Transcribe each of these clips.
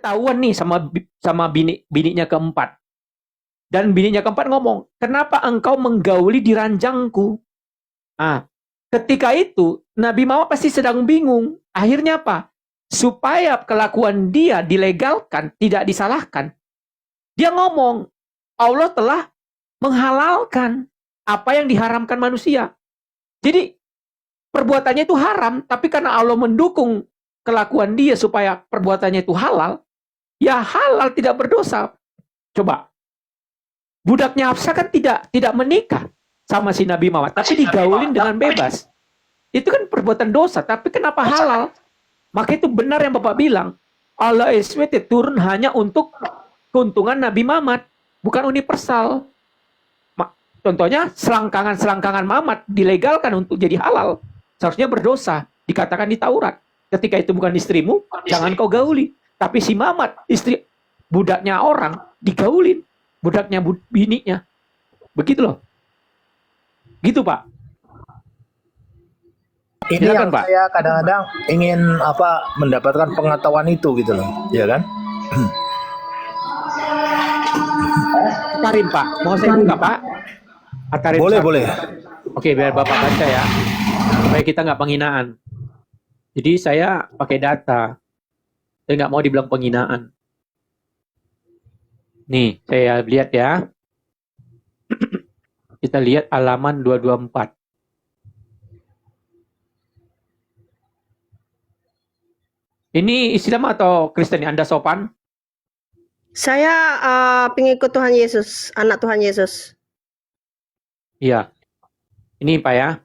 ketahuan nih sama bininya keempat. Dan bininya keempat ngomong, kenapa engkau menggauli di ranjangku? Ah, ketika itu Nabi Muhammad pasti sedang bingung. Akhirnya apa? Supaya kelakuan dia dilegalkan, tidak disalahkan. Dia ngomong, Allah telah menghalalkan apa yang diharamkan manusia. Jadi perbuatannya itu haram, tapi karena Allah mendukung kelakuan dia supaya perbuatannya itu halal, ya halal, tidak berdosa. Coba, budaknya Hafsah kan tidak menikah sama si Nabi Muhammad, tapi digaulin dengan bebas. Itu kan perbuatan dosa, tapi kenapa halal? Maka itu benar yang Bapak bilang, Allah SWT turun hanya untuk keuntungan Nabi Muhammad, bukan universal. Contohnya, selangkangan Muhammad dilegalkan untuk jadi halal. Seharusnya berdosa, dikatakan di Taurat. Ketika itu bukan istrimu, jangan kau gauli. Tapi si Muhammad, istri budaknya orang, digaulin. Budaknya bininya. Begitu loh. Gitu, Pak. Ini Silakan, yang Pak. saya kadang-kadang ingin mendapatkan pengetahuan itu gitu loh, ya kan? Karim, Pak. Mau saya buka, Pak? Atarin Boleh, satu. boleh. Oke, biar Bapak baca ya. Supaya kita nggak penghinaan. Jadi saya pakai data. Saya nggak mau dibilang penghinaan. Nih, saya lihat ya. Kita lihat halaman 224. Ini Islam atau Kristen? Anda sopan? Saya pengikut Tuhan Yesus, anak Tuhan Yesus. Iya. Ini Pak ya.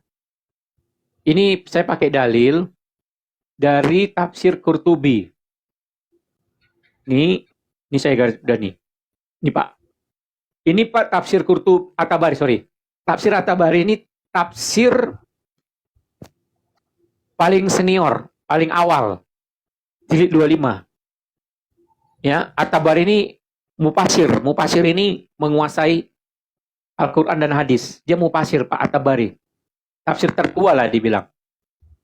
Ini saya pakai dalil dari tafsir Qurtubi. Ini saya garis udah nih. Ini Pak. Ini Pak tafsir Qurtubi At-Tabari, sorry. Tafsir At-Tabari ini tafsir paling senior, paling awal. Jilid 25. Ya, At-Tabari ini mufasir. Mufasir ini menguasai Al-Quran dan hadis. Dia mufasir, Pak At-Tabari. Tafsir tertua lah dibilang.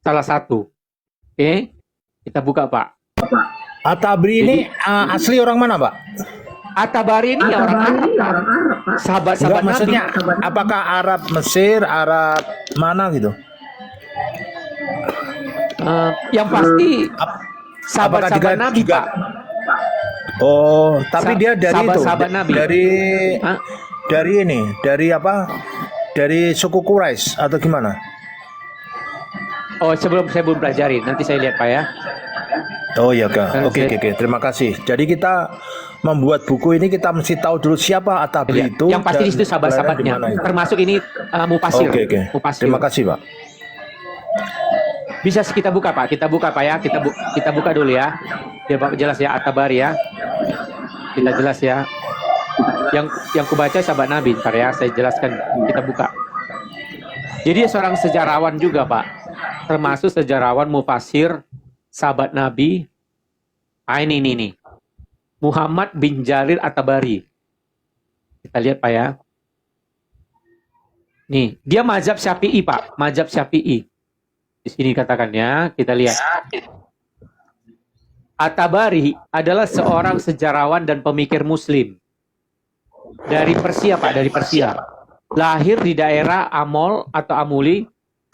Salah satu. Oke, kita buka, Pak. At-Tabari ini asli orang mana, Pak? At-Tabari ini orang Arab. Sahabat-sahabat Nabi. Maksudnya, apakah Arab Mesir, Arab mana gitu? Yang pasti sahabat-sahabat Nabi, Pak. Oh, tapi dia dari sahabat Nabi. Dari ini, dari apa? Dari suku Quraisy atau gimana? Oh, saya belum pelajari. Nanti saya lihat, Pak ya. Oh ya, Kak. Oke. Terima kasih. Jadi kita membuat buku ini kita mesti tahu dulu siapa At-Tabari itu. Yang pasti di situ sahabat-sahabatnya. Termasuk ini mufasir. Oke. Terima kasih, Pak. Bisa kita buka, Pak. Kita buka, Pak ya. Kita buka dulu ya. Biar Bapak jelas ya, At-Tabari ya. Kita jelas ya. Yang kubaca sahabat Nabi, ntar ya, saya jelaskan, kita buka. Jadi seorang sejarawan juga, Pak. Termasuk sejarawan mufasir sahabat Nabi. Ini. Muhammad bin Jarir At-Tabari. Kita lihat, Pak ya. Nih, dia mazhab Syafi'i, Pak. Mazhab Syafi'i. Di sini katakannya, kita lihat. At-Tabari adalah seorang sejarawan dan pemikir Muslim. Dari Persia, Pak, dari Persia. Lahir di daerah Amol atau Amuli,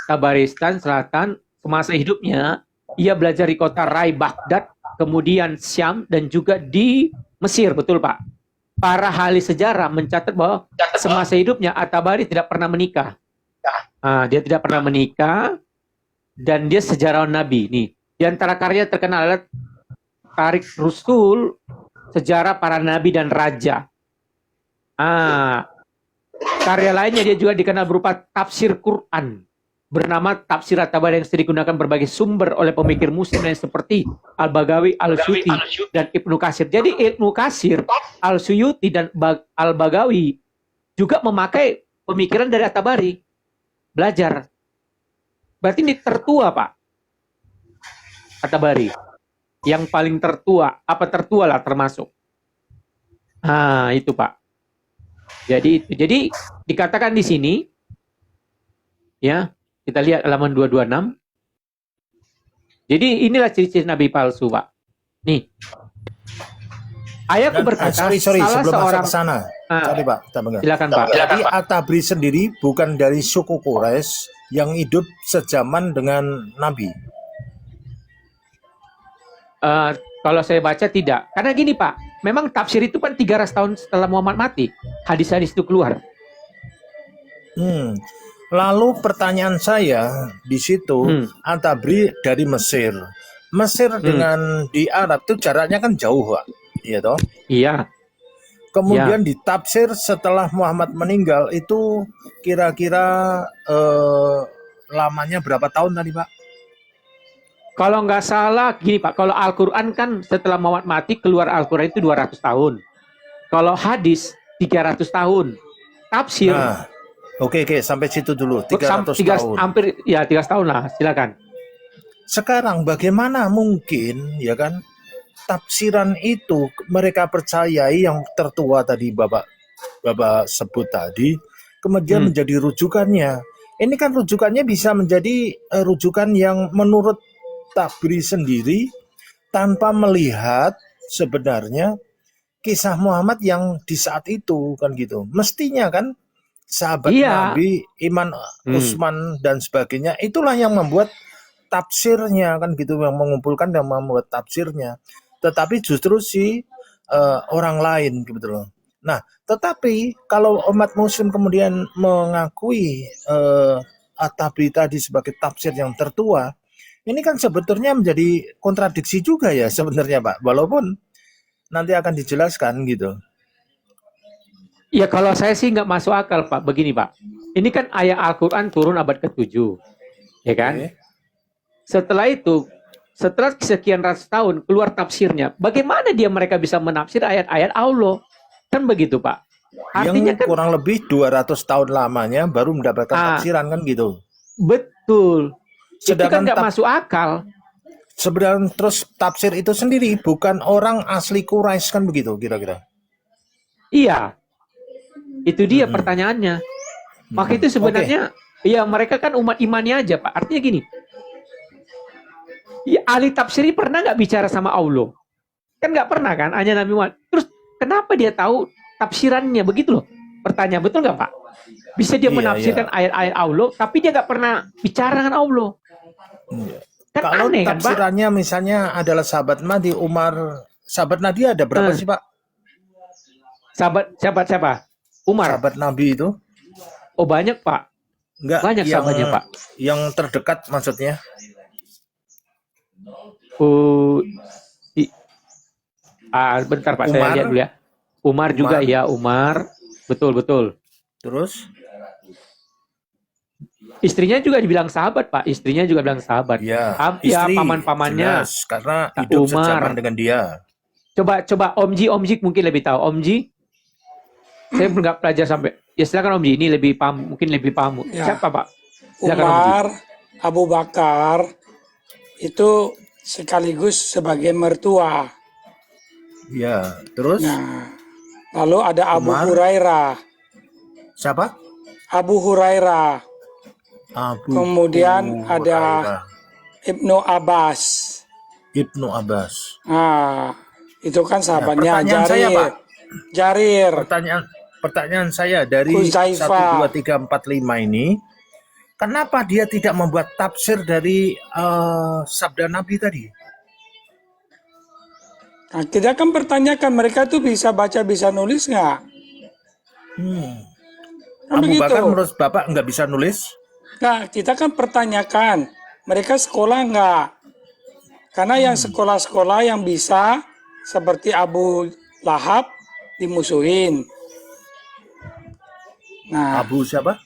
Tabaristan Selatan. Semasa hidupnya, ia belajar di kota Rai, Baghdad, kemudian Syam, dan juga di Mesir, betul Pak. Para ahli sejarah mencatat bahwa semasa hidupnya At-Tabari tidak pernah menikah. Dia tidak pernah menikah, dan dia sejarawan Nabi. Nih, di antara karya terkenal adalah Tarik Rusul, Sejarah Para Nabi dan Raja. Karya lainnya dia juga dikenal berupa tafsir Quran bernama Tafsir At-Tabari yang sering digunakan berbagai sumber oleh pemikir Muslim yang seperti Al-Bagawi, Al-Suyuti, dan Ibnu Katsir. Jadi Ibnu Katsir, Al-Suyuti, dan Al-Bagawi juga memakai pemikiran dari At-Tabari. Belajar. Berarti ini tertua, Pak. At-Tabari. Yang paling tertua. Apa tertua lah termasuk. Itu, Pak. Jadi dikatakan di sini, ya, kita lihat halaman 226. Jadi inilah ciri-ciri Nabi palsu, Pak. Nih, Ayahku Dan berkata, sorry salah sebelum masuk seorang, ke sana. ah, Sorry Pak, kita dengar. silakan Pak. Jadi At-Tabri sendiri bukan dari suku Quraisy yang hidup sezaman dengan Nabi. Kalau saya baca tidak. Karena gini Pak, memang tafsir itu kan 300 tahun setelah Muhammad mati. Hadis-hadis itu keluar. Lalu pertanyaan saya di situ, At-Tabri dari Mesir. Mesir dengan di Arab itu jaraknya kan jauh, Pak. Iya toh? Iya. Kemudian ditafsir setelah Muhammad meninggal itu kira-kira lamanya berapa tahun tadi, Pak? Kalau nggak salah, gini Pak, kalau Al-Quran kan setelah Muhammad mati, keluar Al-Quran itu 200 tahun. Kalau hadis, 300 tahun. Tafsir, Nah, oke, sampai situ dulu, 300 tahun. hampir, ya 300 tahun lah, silakan. Sekarang bagaimana mungkin, ya kan, tafsiran itu mereka percayai yang tertua tadi Bapak sebut tadi, kemudian menjadi rujukannya. Ini kan rujukannya bisa menjadi rujukan yang menurut Tabri sendiri tanpa melihat sebenarnya kisah Muhammad yang di saat itu kan gitu. Mestinya kan sahabat Nabi, Iman, Utsman dan sebagainya itulah yang membuat tafsirnya kan gitu, yang mengumpulkan dan membuat tafsirnya. Tetapi justru si orang lain gitu loh. Nah, tetapi kalau umat muslim kemudian mengakui At-Tabri tadi sebagai tafsir yang tertua, ini kan sebetulnya menjadi kontradiksi juga ya sebenarnya Pak, walaupun nanti akan dijelaskan gitu. Ya kalau saya sih nggak masuk akal Pak, begini Pak. Ini kan ayat Al-Quran turun abad ke-7, ya kan? Setelah itu, setelah sekian ratus tahun keluar tafsirnya, bagaimana mereka bisa menafsir ayat-ayat Allah? Kan begitu Pak. Artinya yang kurang lebih 200 tahun lamanya baru mendapatkan tafsiran kan gitu. Betul. Sedangkan itu kan nggak masuk akal. Sebenarnya terus tafsir itu sendiri bukan orang asli Quraisy kan begitu kira-kira. Iya. Itu dia pertanyaannya. Maka itu sebenarnya ya mereka kan umat imani aja Pak. Artinya gini. Ya, ahli tafsir pernah nggak bicara sama Allah? Kan nggak pernah kan, hanya Nabi Muhammad. Terus kenapa dia tahu tafsirannya begitu loh? Pertanyaan betul nggak Pak? Bisa dia menafsirkan ayat-ayat Allah, tapi dia nggak pernah bicara dengan Allah. Kan kalau aneh, tafsirannya kan, misalnya adalah sahabat Nabi Umar, sahabat Nabi ada berapa sih Pak? Sahabat siapa? Umar. Sahabat Nabi itu? Oh banyak Pak. Enggak, banyak sahabatnya Pak. Yang terdekat maksudnya? Bentar Pak, saya lihat dulu ya. Umar juga ya, Umar. Betul. Terus? Istrinya juga dibilang sahabat Pak. Istrinya juga bilang sahabat. Ya, paman-pamannya. Jelas, karena hidup sejaman dengan dia. Coba Om Ji mungkin lebih tahu. Om Ji, saya nggak belajar sampai. Ya silakan Om Ji, ini lebih paham, mungkin lebih paham. Ya. Siapa Pak? Silakan, Umar, Abu Bakar itu sekaligus sebagai mertua. Ya, terus? Nah, lalu ada Abu Hurairah. Siapa? Abu Hurairah. Kemudian ada Ibnu Abbas. Nah, itu kan sahabatnya Jarir. Pertanyaan saya dari 1, 2, 3, 4, 5 ini, kenapa dia tidak membuat tafsir dari sabda Nabi tadi? Nah, kita kan pertanyakan mereka tuh bisa baca, bisa nulis nggak? Abu Bakar menurut Bapak nggak bisa nulis? Nah, kita kan pertanyakan mereka sekolah nggak? Karena yang sekolah-sekolah yang bisa seperti Abu Lahab dimusuhin. Nah, Abu siapa?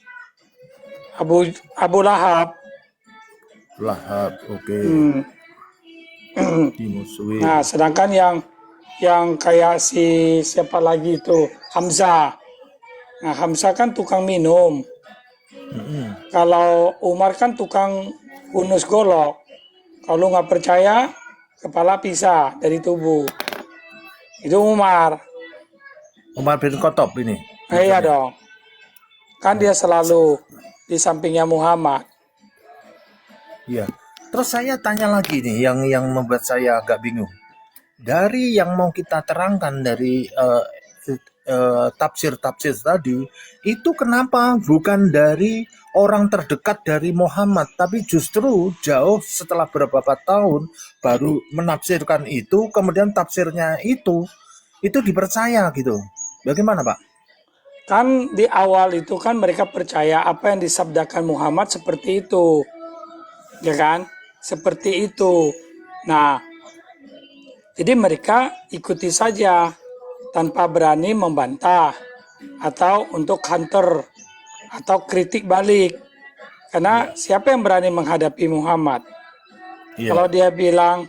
Abu Lahab. Oke. Dimusuhin. Nah, sedangkan yang kayak siapa lagi itu Hamzah. Nah, Hamzah kan tukang minum. Kalau Umar kan tukang hunus golok. Kalau nggak percaya, kepala pisah dari tubuh. Itu Umar. Umar bin Khattab ini. Iya dong. Kan dia selalu di sampingnya Muhammad. Iya. Terus saya tanya lagi nih, yang membuat saya agak bingung. dari yang mau kita terangkan dari tafsir-tafsir tadi, itu kenapa bukan dari orang terdekat dari Muhammad, tapi justru jauh setelah beberapa tahun baru menafsirkan itu, kemudian tafsirnya itu dipercaya gitu. Bagaimana, Pak? Kan di awal itu kan mereka percaya apa yang disabdakan Muhammad seperti itu. Ya kan? Seperti itu. Nah, jadi mereka ikuti saja tanpa berani membantah atau untuk counter atau kritik balik. Karena siapa yang berani menghadapi Muhammad? Kalau dia bilang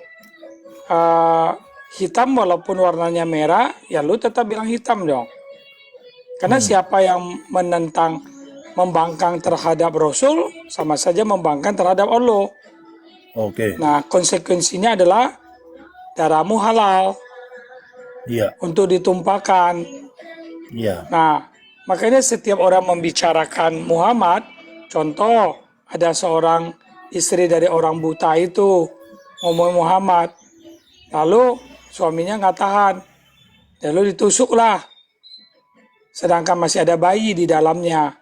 hitam walaupun warnanya merah, ya lu tetap bilang hitam dong. Karena siapa yang menentang, membangkang terhadap Rasul, sama saja membangkang terhadap Allah. Oke. Nah, konsekuensinya adalah darahmu halal Iya, untuk ditumpahkan. iya. Nah, makanya setiap orang membicarakan Muhammad, contoh ada seorang istri dari orang buta itu ngomong Muhammad, lalu suaminya nggak tahan, lalu ditusuklah, sedangkan masih ada bayi di dalamnya.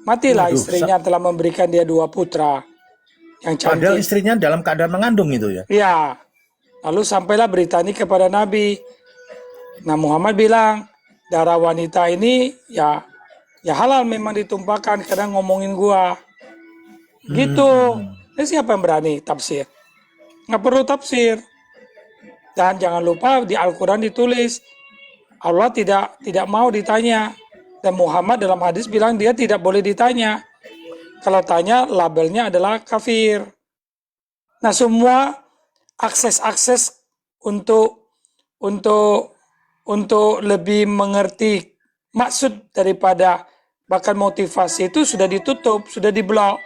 Matilah Waduh, istrinya telah memberikan dia 2 putra yang padahal cantik. istrinya dalam keadaan mengandung itu ya. Ya, lalu sampailah berita ini kepada Nabi. Nah, Muhammad bilang, darah wanita ini ya halal memang ditumpahkan, kadang ngomongin gua. Gitu. Ini siapa yang berani tafsir? Nggak perlu tafsir. Dan jangan lupa di Al-Quran ditulis, Allah tidak mau ditanya. Dan Muhammad dalam hadis bilang dia tidak boleh ditanya. Kalau tanya, labelnya adalah kafir. Nah, semua akses-akses untuk lebih mengerti maksud daripada bahkan motivasi itu sudah ditutup, sudah diblok.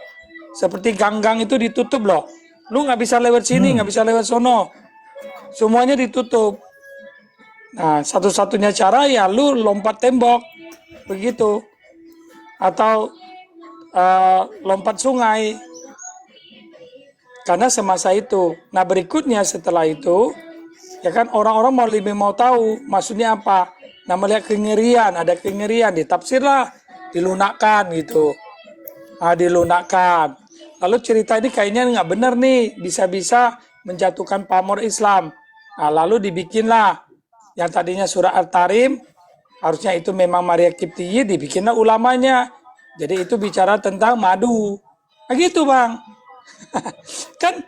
Seperti gang-gang itu ditutup loh. Lu nggak bisa lewat sini, nggak bisa lewat sono. Semuanya ditutup. Nah, satu-satunya cara ya lu lompat tembok. Begitu. Atau lompat sungai. Karena semasa itu. Nah, berikutnya setelah itu, ya kan orang-orang mau tahu maksudnya apa. Nah, melihat kengerian, ada kengerian, ditafsirlah, dilunakkan gitu. Nah, dilunakkan. Lalu cerita ini kayaknya nggak benar nih, bisa-bisa menjatuhkan pamor Islam. Nah, lalu dibikinlah yang tadinya surah Al-Tarim, harusnya itu memang Maria Kiptiyi, dibikinlah ulamanya. Jadi itu bicara tentang madu. Nah gitu Bang. Kan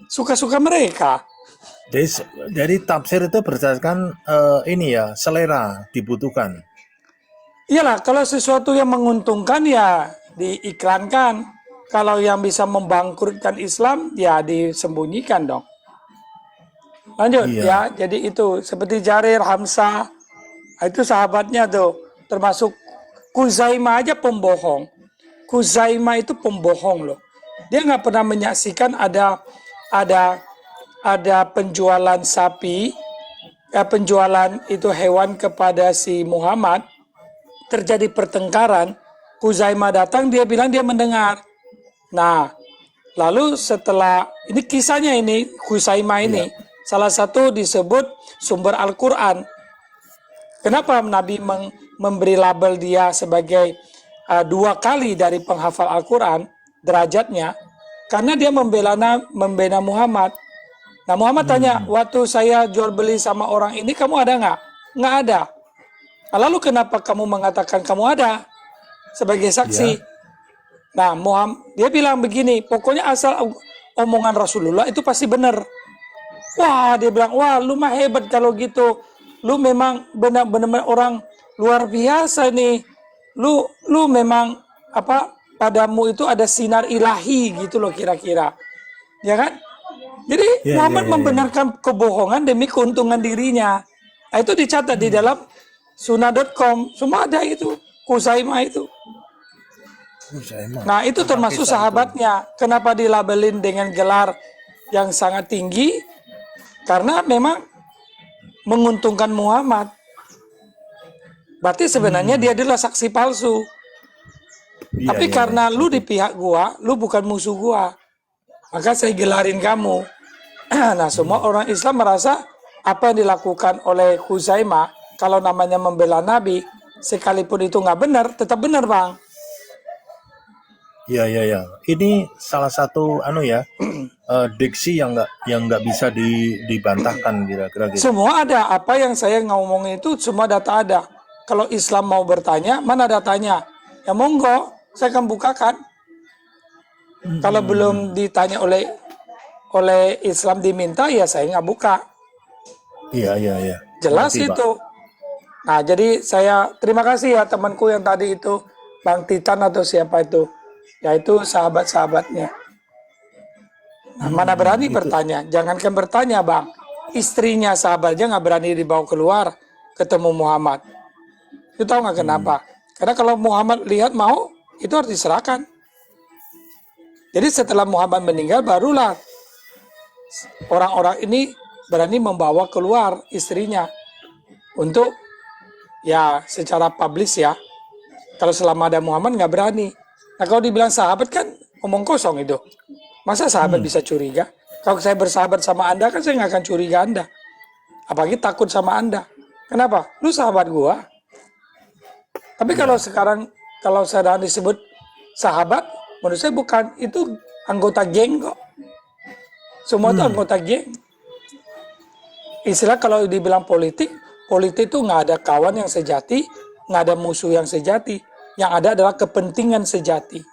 suka-suka mereka. Dari tafsir itu berdasarkan ini ya, selera dibutuhkan. Iyalah, kalau sesuatu yang menguntungkan ya diiklankan. Kalau yang bisa membangkrutkan Islam ya disembunyikan dong. Lanjut Iya. ya, jadi itu seperti Jarir, Hamzah, itu sahabatnya tuh, termasuk Kuzaimah aja pembohong. Kuzaimah itu pembohong loh. Dia nggak pernah menyaksikan ada penjualan sapi, penjualan itu hewan kepada si Muhammad, terjadi pertengkaran. Kuzaimah datang, dia bilang dia mendengar. Nah, lalu setelah ini kisahnya ini Kuzaimah ini salah satu disebut sumber Al-Quran. Kenapa Nabi memberi label dia sebagai 2 kali dari penghafal Al-Quran derajatnya? Karena dia membela Muhammad. Nah, Muhammad tanya, waktu saya jual beli sama orang ini kamu ada nggak? Nggak ada. Lalu kenapa kamu mengatakan kamu ada sebagai saksi? Nah, Muhammad dia bilang begini, pokoknya asal omongan Rasulullah itu pasti benar. Wah, dia bilang, wah lu mah hebat kalau gitu. Lu memang benar-benar orang luar biasa nih. Lu memang padamu itu ada sinar ilahi gitu loh kira-kira. Ya kan? Jadi Muhammad membenarkan kebohongan demi keuntungan dirinya. Nah, itu dicatat di dalam sunnah.com. Semua ada itu. Kuzaimah itu. Nah, itu termasuk sahabatnya. Kenapa dilabelin dengan gelar yang sangat tinggi? Karena memang menguntungkan Muhammad. Berarti sebenarnya dia adalah saksi palsu. Tapi karena lu di pihak gua, lu bukan musuh gua, maka saya gelarin kamu. Nah, semua orang Islam merasa, apa yang dilakukan oleh Huzaimah, kalau namanya membela Nabi, sekalipun itu nggak benar, tetap benar, Bang. Ya, ya, ya. Ini salah satu diksi yang nggak bisa dibantahkan kira-kira gitu. Semua ada. Apa yang saya ngomongin itu semua data ada. Kalau Islam mau bertanya, mana datanya? Ya monggo, saya akan bukakan. Kalau belum ditanya oleh Islam diminta, ya saya nggak buka. Iya, iya, iya. Jelas Ngerti, Pak. itu. Nah, jadi saya terima kasih ya temanku yang tadi itu, Bang Titan atau siapa itu. Yaitu sahabat-sahabatnya. Nah, mana berani bertanya? Jangankan bertanya, Bang. Istrinya sahabatnya nggak berani dibawa keluar ketemu Muhammad. Itu tahu nggak kenapa? Karena kalau Muhammad lihat mau, itu harus diserahkan. Jadi setelah Muhammad meninggal, barulah orang-orang ini berani membawa keluar istrinya untuk ya secara publis ya. Kalau selama ada Muhammad nggak berani. Nah kalau dibilang sahabat kan omong kosong itu. Masa sahabat bisa curiga? Kalau saya bersahabat sama Anda kan saya nggak akan curiga Anda. Apalagi takut sama Anda. Kenapa? Lu sahabat gua. Tapi kalau sekarang, kalau sedang disebut sahabat, menurut saya bukan. Itu anggota geng kok. Semua itu anggota geng. Istilah kalau dibilang politik itu nggak ada kawan yang sejati, nggak ada musuh yang sejati. Yang ada adalah kepentingan sejati.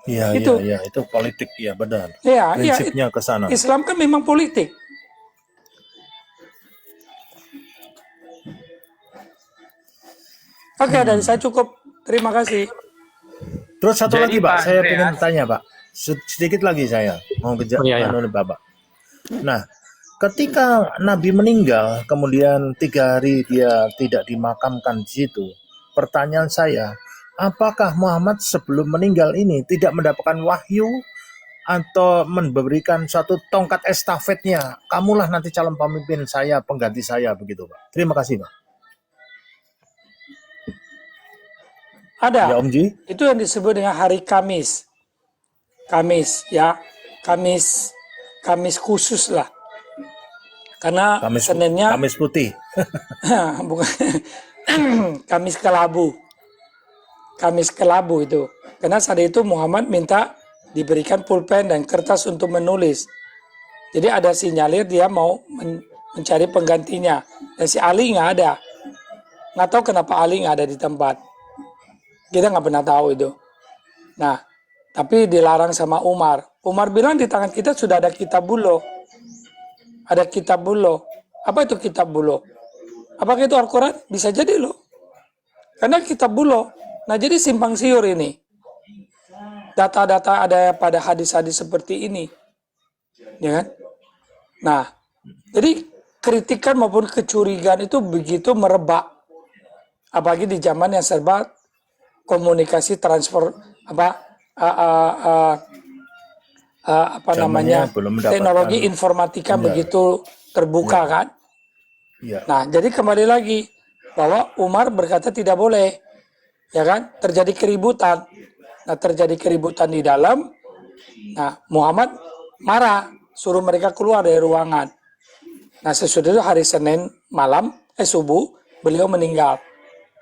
Iya, Itu. iya, iya, itu politik, ya benar. Iya, Prinsipnya ke sana. Islam kan memang politik. Oke, dari saya cukup. Terima kasih. Terus satu Jadi, lagi, Pak, Pak saya Andreas. ingin tanya, Pak. Sedikit lagi saya mau kejar Oh, iya, iya. Bapak. Nah, ketika Nabi meninggal, kemudian 3 hari dia tidak dimakamkan di situ. Pertanyaan saya, apakah Muhammad sebelum meninggal ini tidak mendapatkan wahyu atau memberikan suatu tongkat estafetnya? Kamulah nanti calon pemimpin saya, pengganti saya, begitu, Pak. Terima kasih, Pak. Ada. Ya, Om Ji. Itu yang disebut dengan hari Kamis. Kamis, ya. Kamis khusus lah. Karena Seninnya Kamis putih. bukan Kamis kelabu. Kamis kelabu itu. Karena saat itu Muhammad minta diberikan pulpen dan kertas untuk menulis. Jadi ada sinyalir dia mau mencari penggantinya. Dan si Ali nggak ada. Nggak tahu kenapa Ali nggak ada di tempat. Kita nggak pernah tahu itu. Nah, tapi dilarang sama Umar. Umar bilang di tangan kita sudah ada kitabullah. Ada kitabullah. Apa itu kitabullah? Apakah itu Al-Quran? Bisa jadi loh. Karena kitabullah. Nah, jadi simpang siur ini. Data-data ada pada hadis-hadis seperti ini. Ya kan? Nah, jadi kritikan maupun kecurigaan itu begitu merebak. Apalagi di zaman yang serba komunikasi transfer Zamannya belum mendapatkan- teknologi informatika Benar. begitu terbuka kan. Ya. Nah, jadi kembali lagi bahwa Umar berkata tidak boleh, ya kan? Terjadi keributan. Nah, terjadi keributan di dalam. Nah, Muhammad marah, suruh mereka keluar dari ruangan. Nah, sesudah itu hari Senin malam, subuh, beliau meninggal.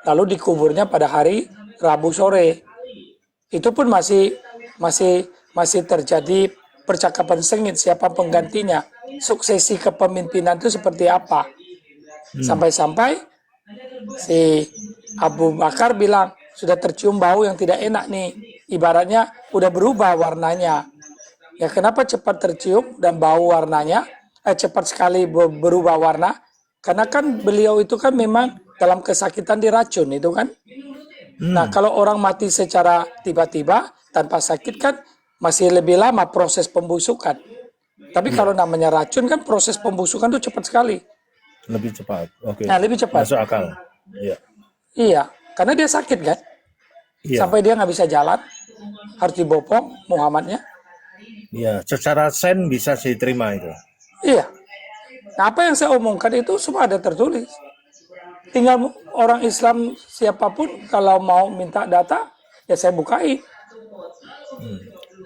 Lalu dikuburnya pada hari Rabu sore. Itu pun masih terjadi percakapan sengit siapa penggantinya. Suksesi kepemimpinan itu seperti apa. Sampai-sampai si Abu Bakar bilang, sudah tercium bau yang tidak enak nih. Ibaratnya udah berubah warnanya. Ya kenapa cepat tercium dan bau warnanya? Cepat sekali berubah warna. Karena kan beliau itu kan memang dalam kesakitan diracun itu kan. Nah kalau orang mati secara tiba-tiba tanpa sakit kan masih lebih lama proses pembusukan. Tapi kalau namanya racun kan proses pembusukan itu cepat sekali. Lebih cepat. Oke. Nah lebih cepat. Masuk akal. Iya. Iya, karena dia sakit kan. Iya. Sampai dia nggak bisa jalan, harus dibopong Muhammadnya. Iya, secara sen bisa diterima itu. Iya. Nah apa yang saya omongkan itu semua ada tertulis. Tinggal orang Islam siapapun kalau mau minta data, ya saya bukain.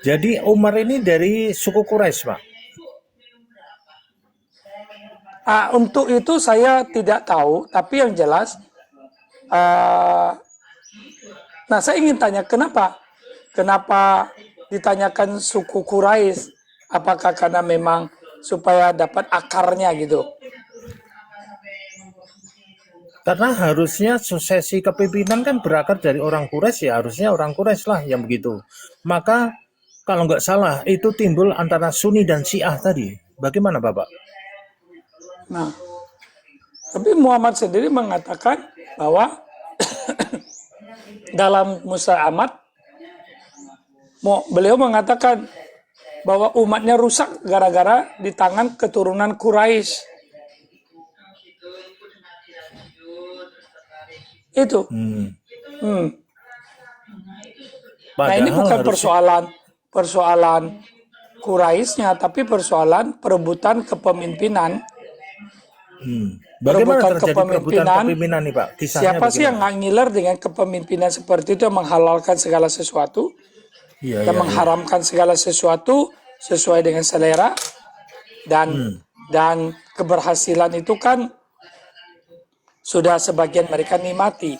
Jadi Umar ini dari suku Quraisy, Pak. Untuk itu saya tidak tahu, tapi yang jelas, ah, nah saya ingin tanya kenapa ditanyakan suku Quraisy? Apakah karena memang supaya dapat akarnya gitu? Karena harusnya suksesi kepemimpinan kan berakar dari orang Quraisy, ya harusnya orang Quraisy lah yang begitu. Maka kalau nggak salah itu timbul antara Sunni dan Syiah tadi. Bagaimana Bapak? Nah, tapi Muhammad sendiri mengatakan bahwa dalam Musa Ahmad, beliau mengatakan bahwa umatnya rusak gara-gara di tangan keturunan Quraisy. Itu. Hmm. Nah, ini Padahal bukan harusnya- persoalan Quraisynya, tapi persoalan perebutan kepemimpinan. Bagaimana Perebutan terjadi perebutan kepemimpinan. kepemimpinan nih Pak? Kisahnya Siapa sih yang bagaimana? nggak ngiler dengan kepemimpinan seperti itu, yang menghalalkan segala sesuatu, Iya, yang iya, iya. mengharamkan segala sesuatu sesuai dengan selera, dan keberhasilan itu kan sudah sebagian mereka nikmati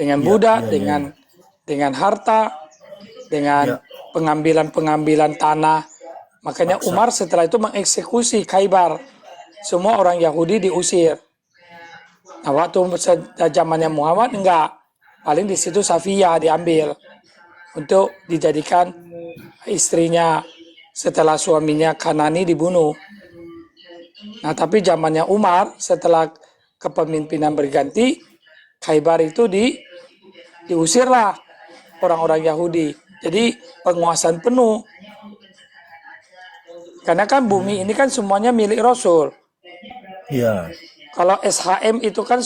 dengan budak, dengan harta, dengan Ya. pengambilan zamannya Makanya Umar setelah itu mengeksekusi Khaybar. Semua orang Yahudi diusir. Nah, waktu zamannya Muhammad enggak. Paling di situ Safiyah diambil untuk dijadikan istrinya setelah suaminya Kanani dibunuh. Nah, tapi zamannya Umar setelah kepemimpinan berganti, Khaybar itu diusirlah orang-orang Yahudi. Jadi penguasaan penuh. Karena kan bumi ini kan semuanya milik Rasul. Iya. Kalau SHM itu kan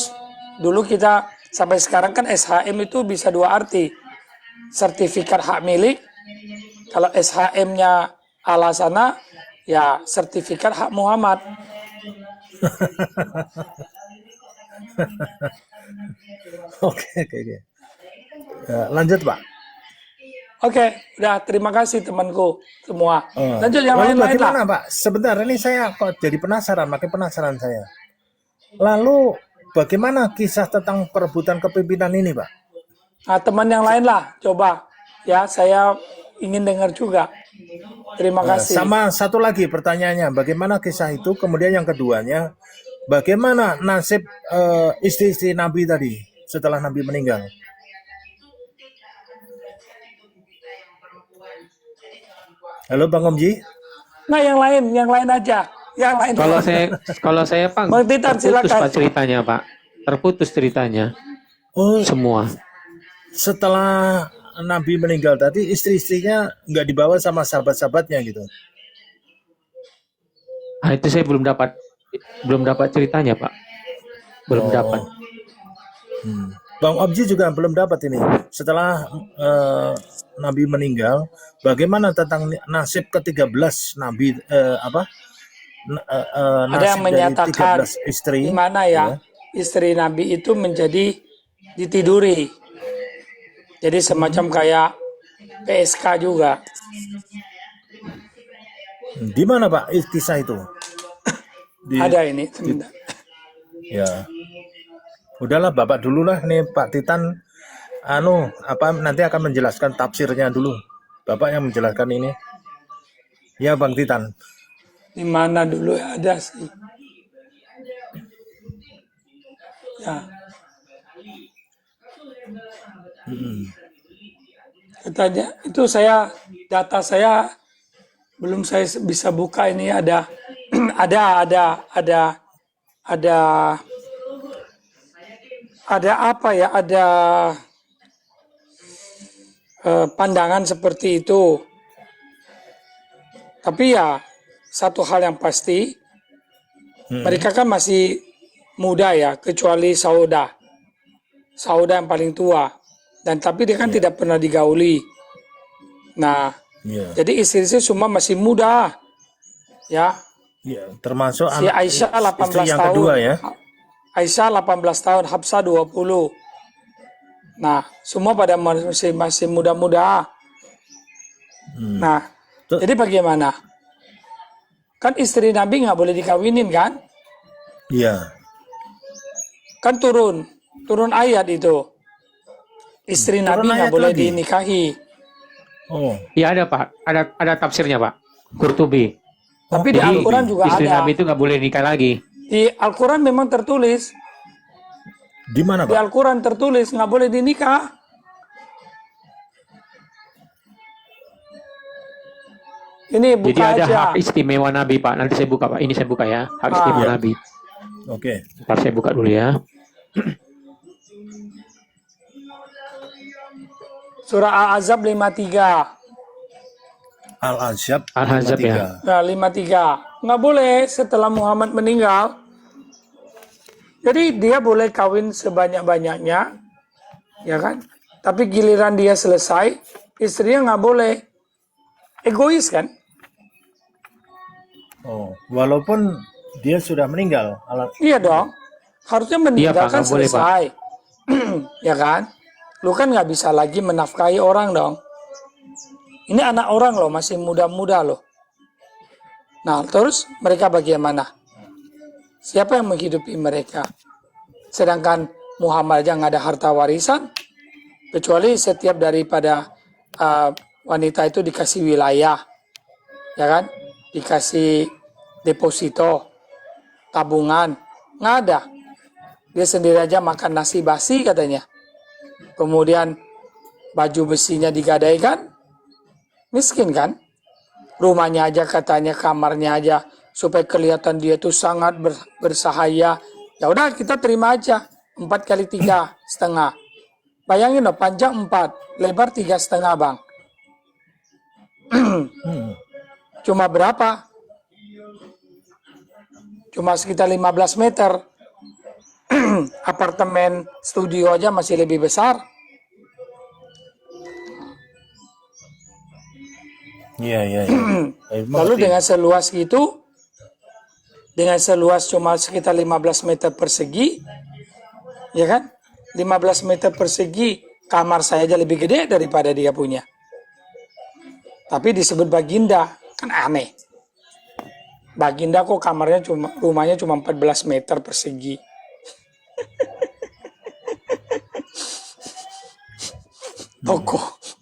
dulu kita sampai sekarang kan SHM itu bisa dua arti. Sertifikat hak milik. Kalau SHM-nya ala sana, ya sertifikat hak Muhammad. Oke, oke, oke. Ya, lanjut Pak. Oke, udah terima kasih temanku semua. Lanjut yang Lalu lain-lain lah. bagaimana Pak? Sebentar, ini saya kok jadi penasaran, makin penasaran saya. Lalu bagaimana kisah tentang perebutan kepemimpinan ini Pak? Nah, teman yang lain lah, coba. Ya, saya ingin dengar juga. Terima kasih. Sama satu lagi pertanyaannya, bagaimana kisah itu? Kemudian yang keduanya, bagaimana nasib istri-istri Nabi tadi setelah Nabi meninggal? Halo Bang Omji. Nah, yang lain aja. Yang lain. Kalau saya Pak, Bang Titan, terputus silakan. Pak ceritanya Pak. Terputus ceritanya Oh, semua. setelah Nabi meninggal tadi, istri-istrinya nggak dibawa sama sahabat-sahabatnya gitu. Ah, itu saya belum dapat ceritanya Pak. Belum dapat. Bang Omji juga belum dapat ini. Setelah Nabi meninggal, bagaimana tentang nasib ke-13 Nabi Ada yang nasib dari menyatakan 13 istri? di mana ya istri Nabi itu menjadi ditiduri. Jadi semacam kayak PSK juga. Di mana Pak kisah itu? Ada ini sebentar. Ya. Udahlah Bapak dulu lah nih Pak Titan nanti akan menjelaskan tafsirnya dulu. Bapak yang menjelaskan ini. Ya Bang Titan. Di mana dulu ada sih. Ya. Katanya itu data saya belum saya bisa buka ini ada apa ya, ada pandangan seperti itu. Tapi ya satu hal yang pasti, mereka kan masih muda ya, kecuali Sauda yang paling tua, dan tapi dia kan tidak pernah digauli. Nah, jadi istri-istri semua masih muda ya. Ya, termasuk Si Aisyah 18 istri yang tahun. kedua ya. Aisyah 18 tahun, Hafsah 20. Nah, semua pada masih muda-muda. Nah, jadi bagaimana? Kan istri Nabi nggak boleh dikawinin kan? Iya. Kan turun ayat itu. Istri Turun Nabi nggak ayat boleh lagi? dinikahi. Oh. Ya ada Pak, ada tafsirnya Pak. Qurtubi. Tapi di Jadi Al-Quran juga istri ada. Nabi itu nggak boleh nikah lagi. Di Al-Quran memang tertulis. Di mana, Di Pak? Al-Quran tertulis nggak boleh dinikah. Ini Jadi buka ada aja. hak istimewa Nabi Pak. Nanti saya buka Pak. Ini saya buka ya. Hak Ah. istimewa Iya. Nabi. Oke. Ntar saya buka dulu ya. Surah Al-Ahzab 53. Al-Ahzab Al-Ahzab 53. ya. Nah, 53. Nggak boleh setelah Muhammad meninggal. Jadi dia boleh kawin sebanyak-banyaknya, ya kan? Tapi giliran dia selesai, istrinya nggak boleh. Egois kan? Oh, walaupun dia sudah meninggal. Iya dong. Harusnya meninggal Pak, kan nggak boleh, Pak. selesai. Ya kan? Lu kan nggak bisa lagi menafkahi orang dong. Ini anak orang loh, masih muda-muda loh. Nah, terus mereka bagaimana? Siapa yang menghidupi mereka? Sedangkan Muhammad aja nggak ada harta warisan, kecuali setiap daripada wanita itu dikasih wilayah, ya kan? Dikasih deposito, tabungan, nggak ada. Dia sendiri aja makan nasi basi katanya. Kemudian baju besinya digadaikan, miskin kan? Rumahnya aja katanya, kamarnya aja, supaya kelihatan dia tuh sangat bersahaya. Ya udah kita terima aja, 4 kali 3,5. Bayangin loh, panjang 4, lebar 3,5 bang. Cuma berapa? Cuma sekitar 15 meter. Apartemen studio aja masih lebih besar. Iya, iya, iya. Lalu dengan seluas itu, dengan seluas cuma sekitar 15 meter persegi, ya kan? 15 meter persegi, kamar saya aja lebih gede daripada dia punya. Tapi disebut baginda, kan aneh. Baginda kok kamarnya rumahnya cuma 14 meter persegi.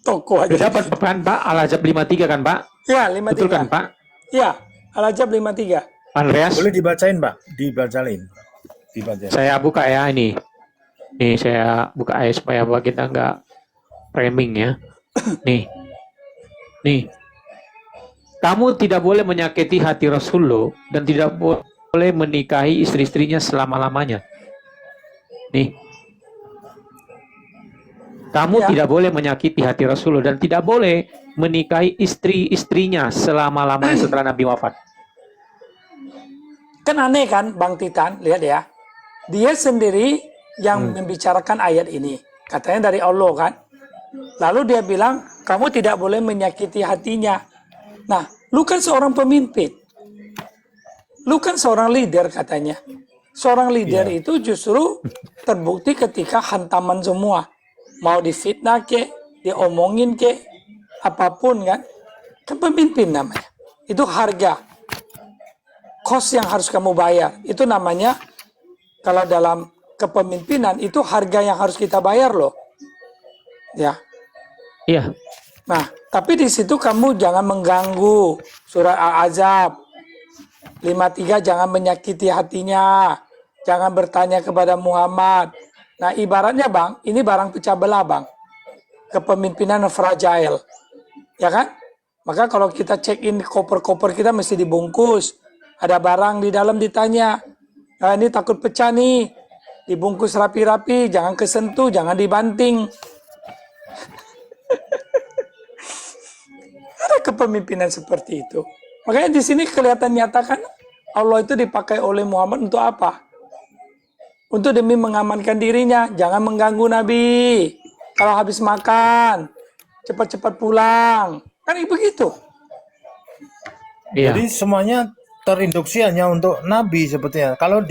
Toko aja. Dapat kan Pak? Al-Ahzab 53 kan Pak? Ya, Betul kan 53. Pak? Ya, Al-Ajab 53. Andreas? Boleh dibacain, Pak? Dibacain. Saya buka ya ini. Nih saya buka aja supaya kita nggak framing ya. Nih. Nih. Kamu tidak boleh menyakiti hati Rasulullah dan tidak boleh menikahi istri-istrinya selama-lamanya. Nih. Kamu Ya. tidak boleh menyakiti hati Rasulullah dan tidak boleh menikahi istri-istrinya selama-lamanya setelah Nabi wafat. Kan aneh kan Bang Titan, lihat ya. Dia sendiri yang membicarakan ayat ini. Katanya dari Allah kan. Lalu dia bilang, kamu tidak boleh menyakiti hatinya. Nah, lu kan seorang pemimpin. Lu kan seorang leader katanya. Seorang leader itu justru terbukti ketika hantaman semua. Mau difitnah ke, diomongin ke, apapun kan. Kan pemimpin namanya. Itu harga. Cost yang harus kamu bayar. Itu namanya, kalau dalam kepemimpinan, itu harga yang harus kita bayar loh. Ya. Iya. Nah, tapi di situ kamu jangan mengganggu. Surah Al-Ahzab 53, jangan menyakiti hatinya. Jangan bertanya kepada Muhammad. Nah, ibaratnya Bang, ini barang pecah belah Bang. Kepemimpinan fragile. Ya kan? Maka kalau kita check in koper-koper kita mesti dibungkus. Ada barang di dalam ditanya. Nah, ini takut pecah nih. Dibungkus rapi-rapi, jangan kesentuh, jangan dibanting. Ada kepemimpinan seperti itu. Makanya di sini kelihatan nyata kan Allah itu dipakai oleh Muhammad untuk apa? Untuk demi mengamankan dirinya, jangan mengganggu Nabi. Kalau habis makan, cepat-cepat pulang. Kan begitu. Iya. Jadi semuanya terinduksi hanya untuk Nabi sepertinya. Kalau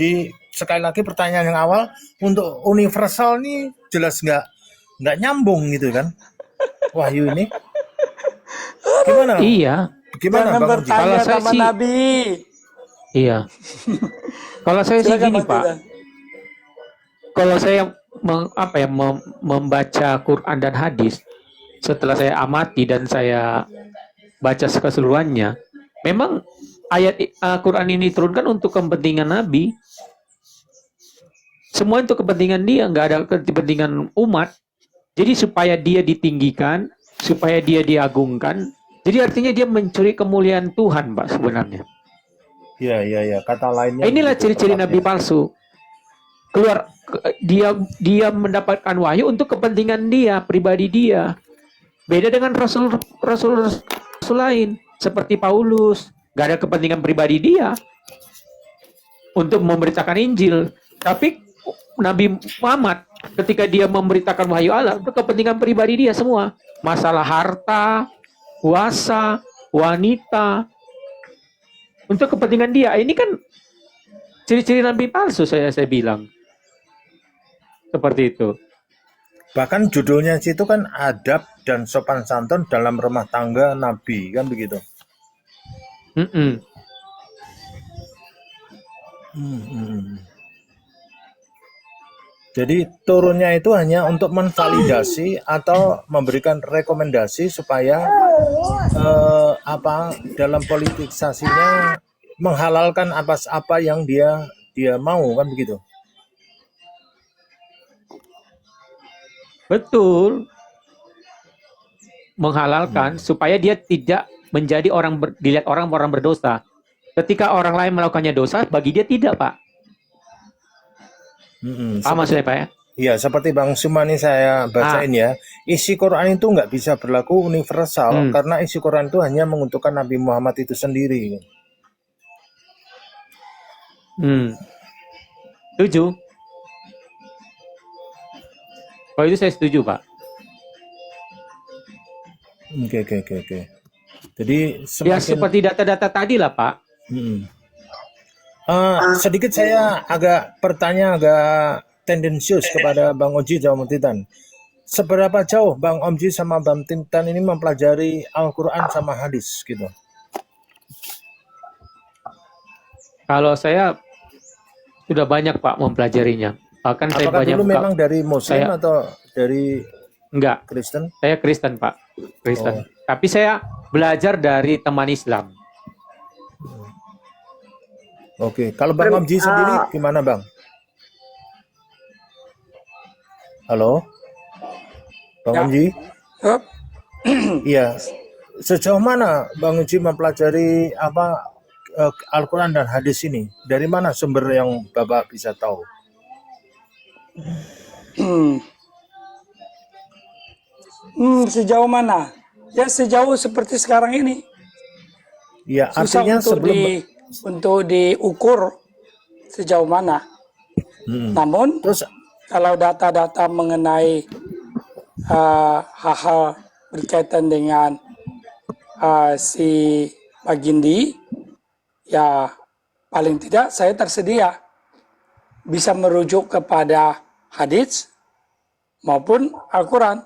sekali lagi pertanyaan yang awal, untuk universal nih jelas nggak nyambung gitu kan? Wahyu ini. Gimana? Iya. Gimana Jangan Bang Uji? bertanya Kalau saya sama sih- Nabi. Iya. Kalau saya sih Silakan gini, Bang Pak. Titan. Kalau saya membaca Quran dan hadis, setelah saya amati dan saya baca keseluruhannya, memang ayat Quran ini turunkan untuk kepentingan Nabi. Semua untuk kepentingan dia, nggak ada kepentingan umat. Jadi supaya dia ditinggikan, supaya dia diagungkan. Jadi artinya dia mencuri kemuliaan Tuhan, Pak, sebenarnya. Ya. Kata lainnya. Inilah begitu ciri-ciri tepatnya. Nabi palsu. Keluar dia mendapatkan wahyu untuk kepentingan dia, pribadi dia. Beda dengan rasul lain seperti Paulus, nggak ada kepentingan pribadi dia untuk memberitakan Injil. Tapi Nabi Muhammad ketika dia memberitakan wahyu Allah untuk kepentingan pribadi dia semua. Masalah harta, kuasa, wanita, untuk kepentingan dia. Ini kan ciri-ciri Nabi palsu saya bilang. Seperti itu. Bahkan judulnya situ kan adab dan sopan santun dalam rumah tangga Nabi, kan begitu. Mm-mm. Jadi turunnya itu hanya untuk menvalidasi atau memberikan rekomendasi supaya dalam politisasinya menghalalkan apa yang dia mau, kan begitu. Betul. Menghalalkan supaya dia tidak menjadi dilihat orang berdosa. Ketika orang lain melakukannya dosa, bagi dia tidak, Pak. Paham maksudnya, Pak ya? Iya, seperti Bang Sumani saya bacain ya. Isi Quran itu nggak bisa berlaku universal karena isi Quran itu hanya menguntungkan Nabi Muhammad itu sendiri. Setuju. Kalau itu saya setuju, Pak. Oke. Jadi Ya seperti data-data tadi lah, Pak. Sedikit saya agak tendensius kepada Bang Oji sama Titan. Seberapa jauh Bang Oji sama Bang Titan ini mempelajari Al-Quran sama hadis gitu? Kalau saya sudah banyak, Pak, mempelajarinya. Bahkan saya Apakah banyak dulu memang dari Muslim saya- atau dari enggak. Kristen? Saya Kristen, Pak. Kristen. Oh. Tapi saya belajar dari teman Islam. Oke, kalau Bang Oji sendiri gimana Bang? Halo? Bang Ya. Oji? Yup. Iya. Sejauh mana Bang Oji mempelajari Al-Quran dan hadis ini? Dari mana sumber yang Bapak bisa tahu? Sejauh mana? Ya sejauh seperti sekarang ini. Ya, Susah artinya untuk diukur sejauh mana. Namun terus kalau data-data mengenai hal-hal berkaitan dengan si Bagindi, ya paling tidak saya tersedia bisa merujuk kepada hadits maupun Al-Quran.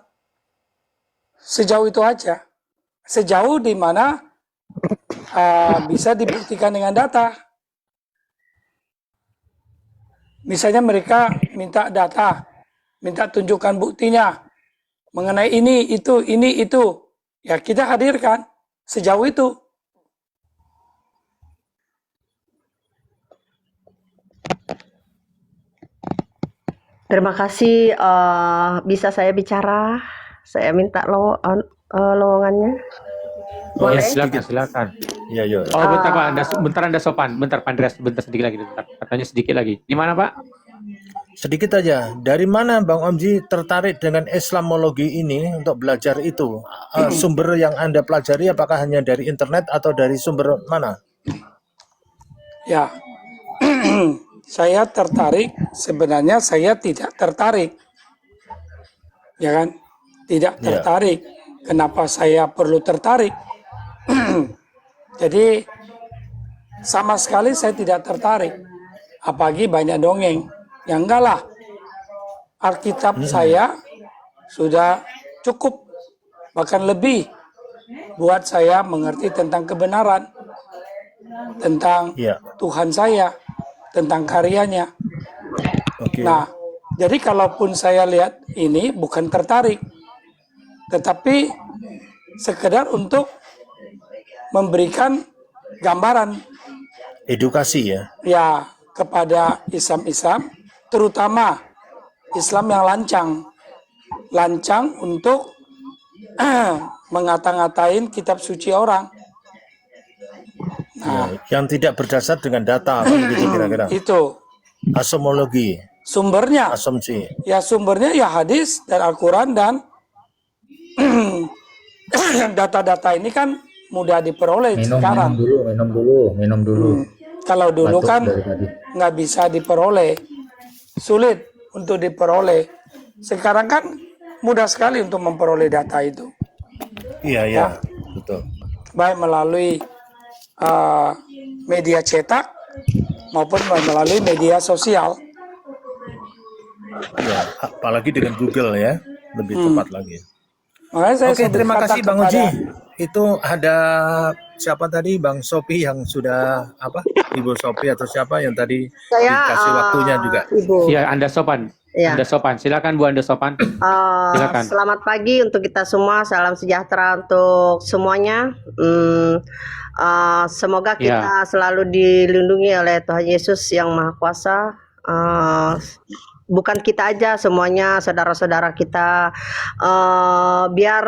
Sejauh itu aja. Sejauh di mana bisa dibuktikan dengan data. Misalnya mereka minta data, minta tunjukkan buktinya mengenai ini, itu. Ya kita hadirkan sejauh itu. Terima kasih. Bisa saya bicara? Saya minta lowongannya. Ya, Boleh? silakan. ya. Oh, bentar, Pak. Bentar Anda sopan. Bentar, Pak Andreas. Bentar sedikit lagi. Bentar. Katanya sedikit lagi. Di mana, Pak? Sedikit aja. Dari mana Bang Omji tertarik dengan Islamologi ini untuk belajar itu? Sumber yang Anda pelajari apakah hanya dari internet atau dari sumber mana? Ya, saya tertarik. Sebenarnya saya tidak tertarik. Ya kan? Tidak tertarik. Kenapa saya perlu tertarik? Jadi sama sekali saya tidak tertarik. Apalagi banyak dongeng. Ya enggak lah. Alkitab saya sudah cukup. Bahkan lebih buat saya mengerti tentang kebenaran. tentang Ya, Tuhan saya, tentang karyanya. oke. Nah, jadi kalaupun saya lihat ini bukan tertarik, tetapi sekedar untuk memberikan gambaran Edukasi ya. ya kepada Islam-Islam, terutama Islam yang lancang untuk mengata-ngatain kitab suci orang. Nah, Ya, yang tidak berdasar dengan data, kan begitu kira-kira. itu Asomologi, sumbernya. asumsi. Ya sumbernya ya hadis dan Al-Quran, dan data-data ini kan mudah diperoleh sekarang. minum dulu. Kalau dulu Batuk kan dari tadi. nggak bisa diperoleh, sulit untuk diperoleh. Sekarang kan mudah sekali untuk memperoleh data itu, Iya, ya, betul. baik melalui media cetak maupun melalui media sosial. Ya, apalagi dengan Google ya, lebih tepat lagi. Makanya saya Oke, terima berkata kasih Bang kepada- Oji. Itu ada siapa tadi, Bang Sopi yang sudah apa? Ibu Sopi atau siapa yang tadi Saya dikasih waktunya juga. Ibu. Iya, Anda sopan. Ya. Anda sopan. Silakan Bu, Anda sopan. Silakan. Selamat pagi untuk kita semua. Salam sejahtera untuk semuanya. Semoga kita selalu dilindungi oleh Tuhan Yesus yang Maha Kuasa. Bukan kita aja, semuanya saudara-saudara kita. Biar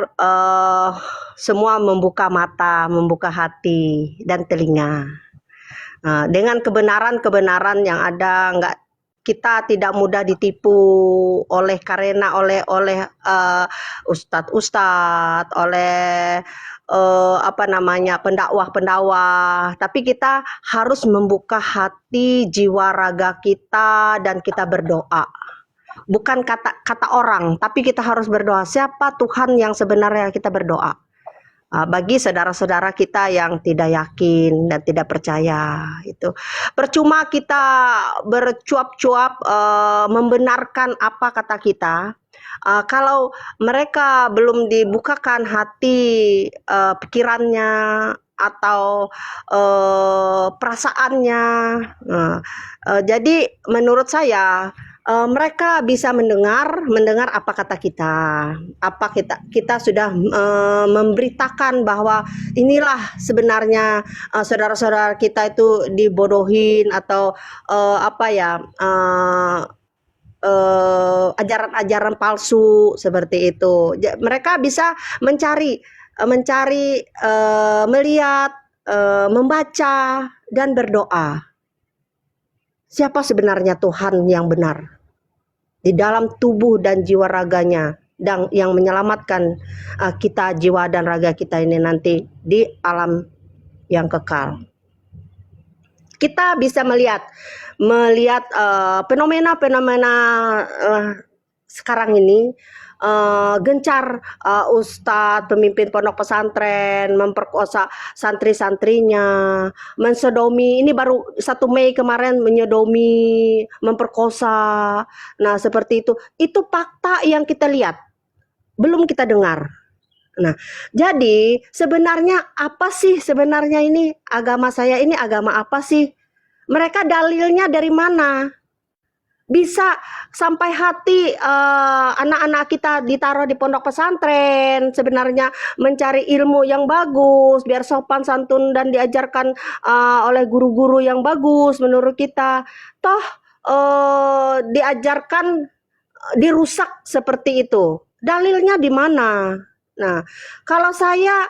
semua membuka mata, membuka hati dan telinga. Dengan kebenaran-kebenaran yang ada, kita tidak mudah ditipu oleh ustadz-ustadz, oleh pendakwah-pendakwah, tapi kita harus membuka hati, jiwa raga kita, dan kita berdoa. Bukan kata orang, tapi kita harus berdoa. Siapa Tuhan yang sebenarnya kita berdoa? Bagi saudara-saudara kita yang tidak yakin dan tidak percaya, itu percuma kita bercuap-cuap membenarkan apa kata kita. Kalau mereka belum dibukakan hati, pikirannya atau perasaannya, jadi menurut saya mereka bisa mendengar apa kata kita, kita sudah memberitakan bahwa inilah sebenarnya saudara-saudara kita itu dibodohin atau ajaran-ajaran palsu seperti itu. Mereka bisa mencari, melihat, membaca dan berdoa. Siapa sebenarnya Tuhan yang benar di dalam tubuh dan jiwa raganya, dan yang menyelamatkan kita, jiwa dan raga kita ini nanti di alam yang kekal. Kita bisa melihat fenomena-fenomena sekarang ini, gencar ustadz, pemimpin pondok pesantren memperkosa santri-santrinya, mensodomi. Ini baru 1 Mei kemarin menyodomi, memperkosa. Nah, seperti itu. Itu fakta yang kita lihat, belum kita dengar. Nah, jadi sebenarnya apa sih sebenarnya ini agama saya ini agama apa sih? Mereka dalilnya dari mana? Bisa sampai hati anak-anak kita ditaruh di pondok pesantren, sebenarnya mencari ilmu yang bagus, biar sopan santun dan diajarkan oleh guru-guru yang bagus menurut kita. Toh diajarkan dirusak seperti itu. Dalilnya di mana? Nah, kalau saya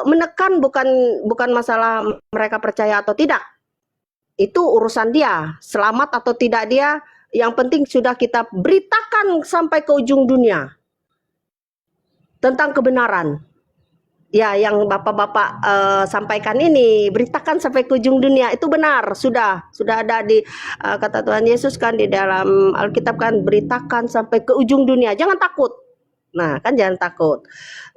menekan bukan masalah mereka percaya atau tidak. Itu urusan dia, selamat atau tidak dia, yang penting sudah kita beritakan sampai ke ujung dunia tentang kebenaran. Ya, yang bapak-bapak sampaikan ini, beritakan sampai ke ujung dunia, itu benar, sudah ada di kata Tuhan Yesus kan di dalam Alkitab kan, beritakan sampai ke ujung dunia, jangan takut. Nah, kan jangan takut.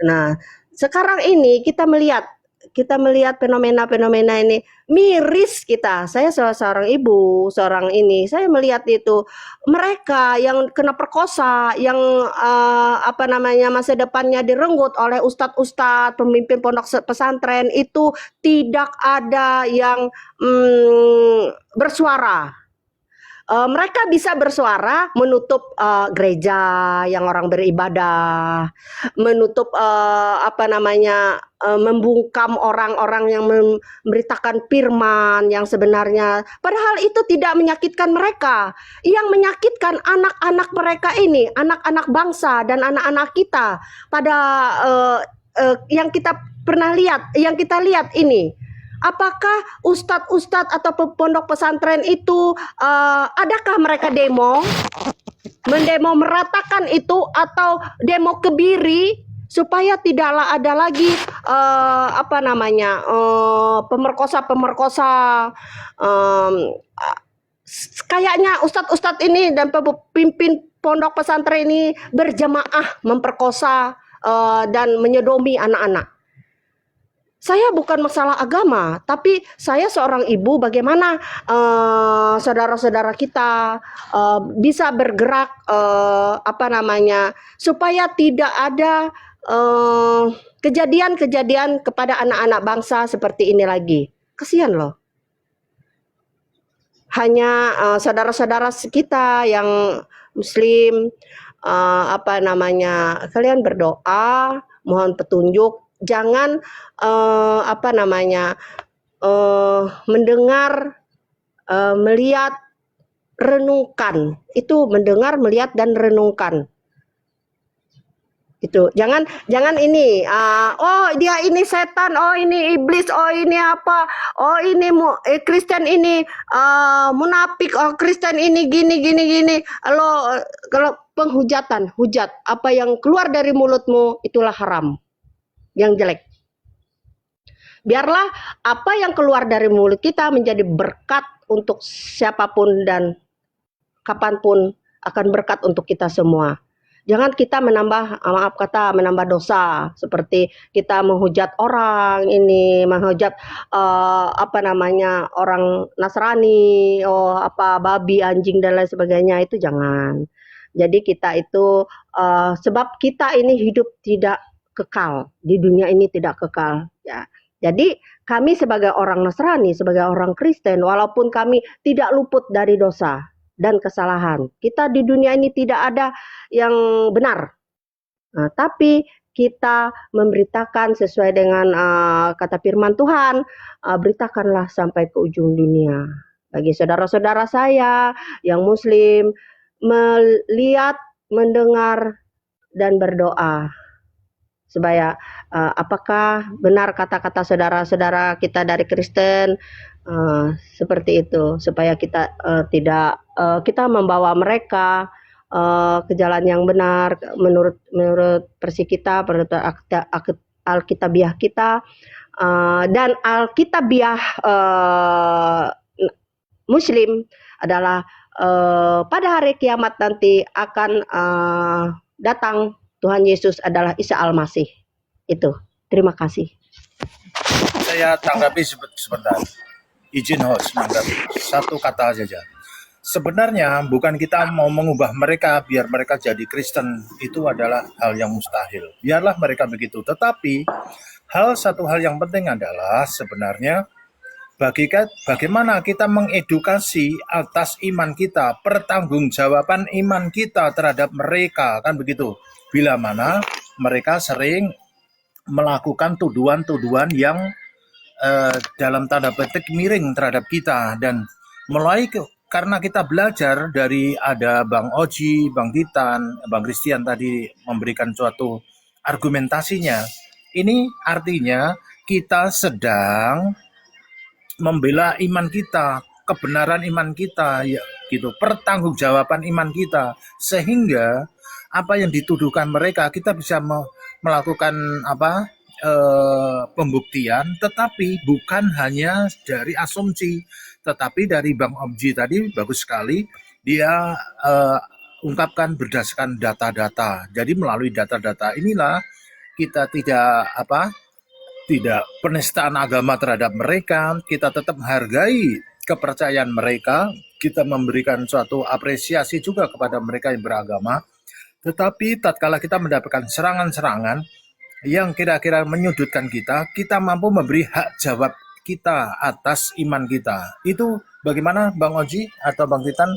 Nah, sekarang ini kita melihat kita melihat fenomena-fenomena ini miris kita. Saya seorang ibu, seorang ini, saya melihat itu mereka yang kena perkosa, yang masa depannya direnggut oleh ustadz-ustadz, pemimpin pondok pesantren itu tidak ada yang bersuara. Mereka bisa bersuara menutup gereja yang orang beribadah, menutup membungkam orang-orang yang memberitakan firman yang sebenarnya. Padahal itu tidak menyakitkan mereka. Yang menyakitkan anak-anak mereka ini, anak-anak bangsa dan anak-anak kita pada yang kita pernah lihat, yang kita lihat ini. Apakah ustadz-ustadz atau pondok pesantren itu adakah mereka mendemo meratakan itu atau demo kebiri supaya tidaklah ada lagi pemerkosa kayaknya ustadz-ustadz ini dan pemimpin pondok pesantren ini berjamaah memperkosa dan menyodomi anak-anak. Saya bukan masalah agama, tapi saya seorang ibu. Bagaimana saudara-saudara kita bisa bergerak supaya tidak ada kejadian-kejadian kepada anak-anak bangsa seperti ini lagi. Kasihan loh. Hanya saudara-saudara kita yang Muslim, kalian berdoa, mohon petunjuk. Jangan mendengar, melihat, renungkan. Itu mendengar, melihat dan renungkan. Itu jangan ini dia ini setan, oh ini iblis, oh ini apa, oh ini Kristen ini munafik, oh Kristen ini gini. Kalau penghujatan, hujat, apa yang keluar dari mulutmu itulah haram, yang jelek. Biarlah apa yang keluar dari mulut kita menjadi berkat untuk siapapun dan kapanpun akan berkat untuk kita semua. Jangan kita menambah dosa, seperti kita menghujat orang ini, menghujat orang Nasrani, babi, anjing dan lain sebagainya, itu jangan. Jadi kita itu sebab kita ini hidup tidak kekal, di dunia ini tidak kekal, ya. Jadi kami sebagai orang Nasrani, sebagai orang Kristen, walaupun kami tidak luput dari dosa dan kesalahan, kita di dunia ini tidak ada yang benar. Nah, tapi kita memberitakan sesuai dengan kata firman Tuhan, beritakanlah sampai ke ujung dunia. Bagi saudara-saudara saya yang Muslim, melihat, mendengar, dan berdoa. Supaya apakah benar kata-kata saudara-saudara kita dari Kristen seperti itu, supaya kita tidak kita membawa mereka ke jalan yang benar menurut versi kita, menurut Alkitabiah kita, dan Alkitabiah Muslim adalah pada hari kiamat nanti akan datang Tuhan Yesus adalah Isa Al-Masih. Itu. Terima kasih. Saya tanggapi sebentar. Izin host menanggapi. Satu kata saja. Sebenarnya bukan kita mau mengubah mereka biar mereka jadi Kristen. Itu adalah hal yang mustahil. Biarlah mereka begitu. Tetapi satu hal yang penting adalah sebenarnya bagaimana kita mengedukasi atas iman kita, pertanggungjawaban iman kita terhadap mereka, kan begitu. Bila mana mereka sering melakukan tuduhan-tuduhan yang dalam tanda petik miring terhadap kita, dan mulai karena kita belajar dari ada Bang Oji, Bang Ditan, Bang Christian tadi memberikan suatu argumentasinya, ini artinya kita sedang membela iman kita, kebenaran iman kita, ya gitu, pertanggungjawaban iman kita, sehingga apa yang dituduhkan mereka kita bisa melakukan pembuktian, tetapi bukan hanya dari asumsi, tetapi dari Bang Omji tadi bagus sekali dia ungkapkan berdasarkan data-data. Jadi melalui data-data inilah kita tidak tidak penistaan agama terhadap mereka, kita tetap menghargai kepercayaan mereka, kita memberikan suatu apresiasi juga kepada mereka yang beragama. Tetapi tatkala kita mendapatkan serangan-serangan yang kira-kira menyudutkan kita, kita mampu memberi hak jawab kita atas iman kita. Itu bagaimana Bang Oji atau Bang Titan?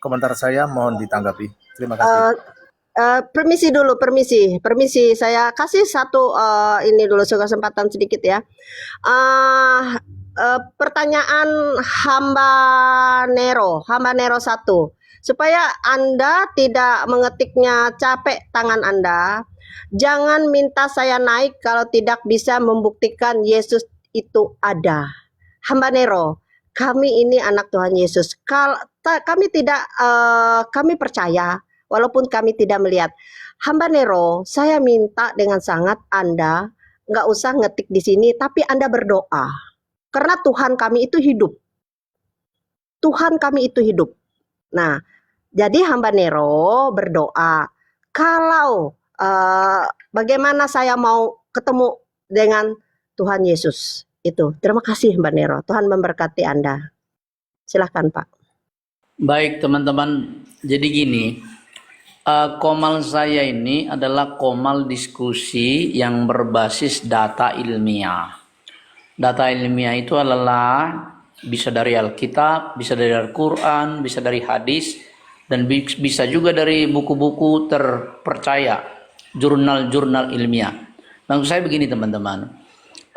Komentar saya mohon ditanggapi. Terima kasih. Permisi dulu, permisi. Saya kasih satu ini dulu kesempatan sedikit ya. Pertanyaan hamba Nero 1, supaya Anda tidak mengetiknya capek tangan Anda. Jangan minta saya naik kalau tidak bisa membuktikan Yesus itu ada. Hamba Nero, kami ini anak Tuhan Yesus. Kami tidak, kami percaya. Walaupun kami tidak melihat. Hamba Nero, saya minta dengan sangat Anda nggak usah ngetik di sini, tapi Anda berdoa. Karena Tuhan kami itu hidup. Tuhan kami itu hidup. Nah, jadi hamba Nero berdoa. Kalau bagaimana saya mau ketemu dengan Tuhan Yesus itu. Terima kasih hamba Nero. Tuhan memberkati Anda. Silahkan Pak. Baik teman-teman, jadi gini. Komal saya ini adalah komal diskusi yang berbasis data ilmiah. Data ilmiah itu adalah bisa dari Alkitab, bisa dari Al-Quran, bisa dari hadis, dan bisa juga dari buku-buku terpercaya, jurnal-jurnal ilmiah. Maksud saya begini teman-teman,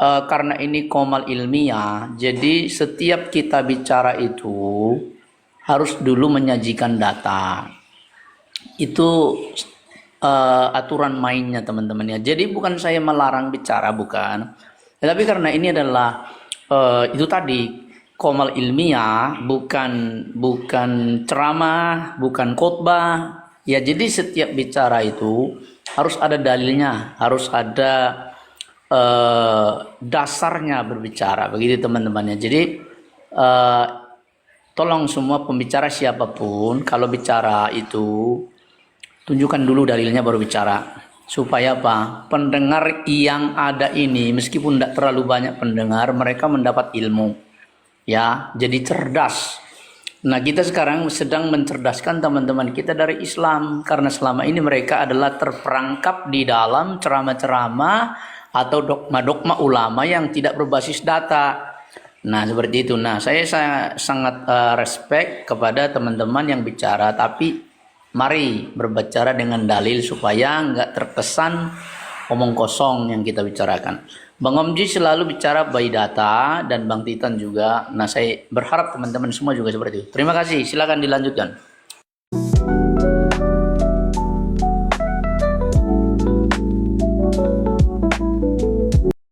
karena ini komal ilmiah, jadi setiap kita bicara itu harus dulu menyajikan data. Itu aturan mainnya teman-teman ya. Jadi bukan saya melarang bicara, bukan. Tetapi karena ini adalah itu tadi komal ilmiah, bukan ceramah, bukan khotbah. Ya jadi setiap bicara itu harus ada dalilnya, harus ada dasarnya berbicara. Begitu teman-teman ya. Jadi tolong semua pembicara siapapun kalau bicara itu tunjukkan dulu dalilnya baru bicara. Supaya apa? Pendengar yang ada ini meskipun tidak terlalu banyak pendengar, mereka mendapat ilmu. Ya, jadi cerdas. Nah, kita sekarang sedang mencerdaskan teman-teman kita dari Islam karena selama ini mereka adalah terperangkap di dalam ceramah-ceramah atau dogma-dogma ulama yang tidak berbasis data. Nah, seperti itu. Nah, saya sangat respect kepada teman-teman yang bicara, tapi mari berbicara dengan dalil supaya nggak terkesan omong kosong yang kita bicarakan. Bang Omji selalu bicara by data dan Bang Titan juga. Nah, saya berharap teman-teman semua juga seperti itu. Terima kasih. Silakan dilanjutkan.